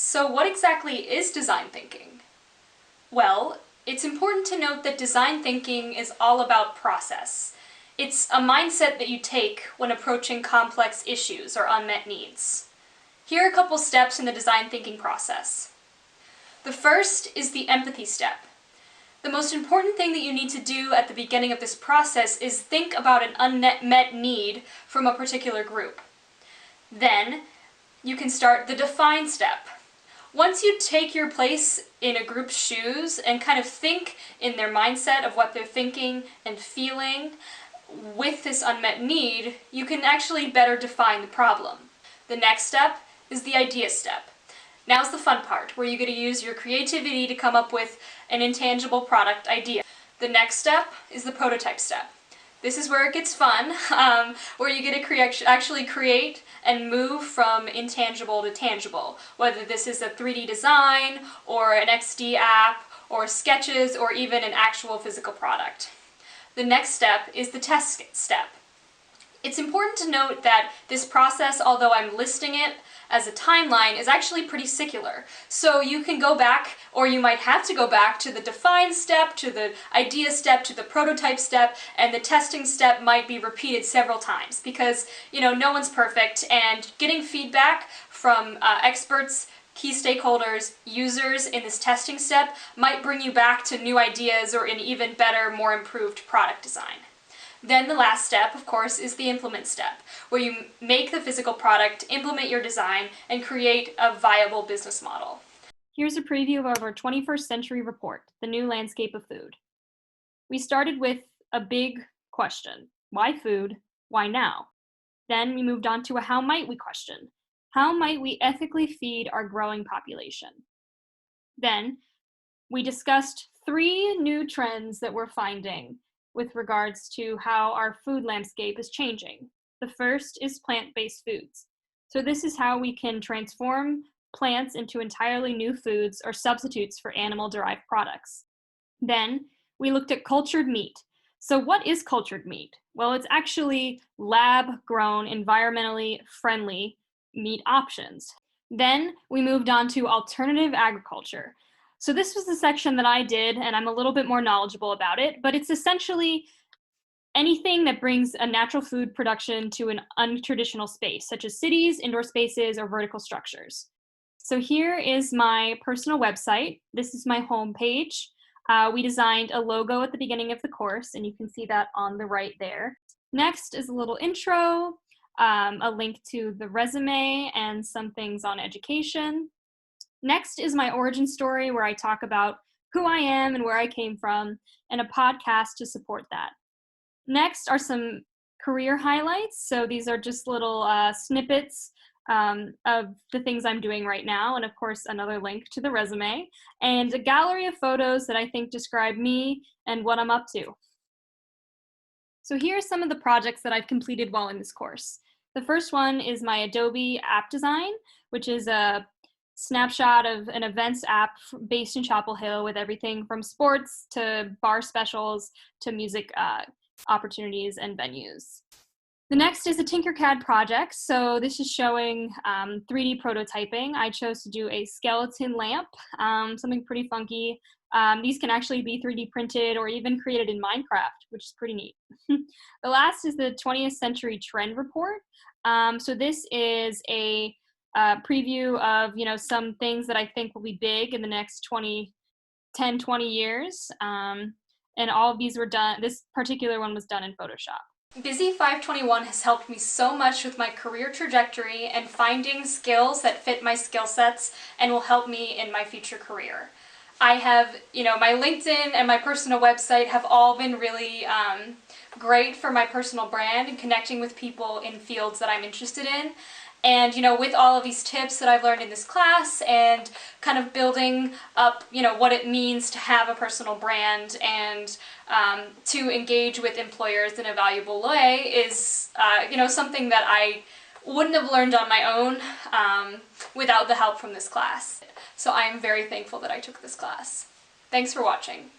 So what exactly is design thinking? Well, it's important to note that design thinking is all about process. It's a mindset that you take when approaching complex issues or unmet needs. Here are a couple steps in the design thinking process. The first is the empathy step. The most important thing that you need to do at the beginning of this process is think about an unmet need from a particular group. Then, you can start the define step. Once you take your place in a group's shoes and kind of think in their mindset of what they're thinking and feeling with this unmet need, you can actually better define the problem. The next step is the idea step. Now's the fun part, where you get to use your creativity to come up with an intangible product idea. The next step is the prototype step. This is where it gets fun, where you get to actually create and move from intangible to tangible, whether this is a 3D design, or an XD app, or sketches, or even an actual physical product. The next step is the test step. It's important to note that this process, although I'm listing it as a timeline, is actually pretty secular. So you can go back, or you might have to go back to the define step, to the idea step, to the prototype step, and the testing step might be repeated several times because, no one's perfect, and getting feedback from experts, key stakeholders, users in this testing step might bring you back to new ideas or an even better, more improved product design. Then the last step, of course, is the implement step, where you make the physical product, implement your design, and create a viable business model. Here's a preview of our 21st century report, The New Landscape of Food. We started with a big question. Why food? Why now? Then we moved on to a how might we question. How might we ethically feed our growing population? Then we discussed 3 new trends that we're finding with regards to how our food landscape is changing. The first is plant-based foods. So this is how we can transform plants into entirely new foods or substitutes for animal-derived products. Then we looked at cultured meat. So what is cultured meat? Well, it's actually lab-grown, environmentally friendly meat options. Then we moved on to alternative agriculture. So this was the section that I did, and I'm a little bit more knowledgeable about it, but it's essentially anything that brings a natural food production to an untraditional space, such as cities, indoor spaces, or vertical structures. So here is my personal website. This is my homepage. We designed a logo at the beginning of the course, and you can see that on the right there. Next is a little intro, a link to the resume, and some things on education. Next is my origin story, where I talk about who I am and where I came from, and a podcast to support that. Next are some career highlights. So these are just little snippets of the things I'm doing right now, and of course another link to the resume, and a gallery of photos that I think describe me and what I'm up to. So here are some of the projects that I've completed while in this course. The first one is my Adobe app design, which is a snapshot of an events app based in Chapel Hill with everything from sports to bar specials to music opportunities and venues. The next is a Tinkercad project. So this is showing 3D prototyping. I chose to do a skeleton lamp, something pretty funky. These can actually be 3D printed or even created in Minecraft, which is pretty neat. The last is the 20th century trend report. So this is a preview of some things that I think will be big in the next 10, 20 years. And all of these were done, this particular one was done in Photoshop. BUSI 521 has helped me so much with my career trajectory and finding skills that fit my skill sets and will help me in my future career. I have, my LinkedIn and my personal website have all been really great for my personal brand and connecting with people in fields that I'm interested in. And, with all of these tips that I've learned in this class and kind of building up, what it means to have a personal brand and to engage with employers in a valuable way is, something that I wouldn't have learned on my own without the help from this class. So I am very thankful that I took this class. Thanks for watching.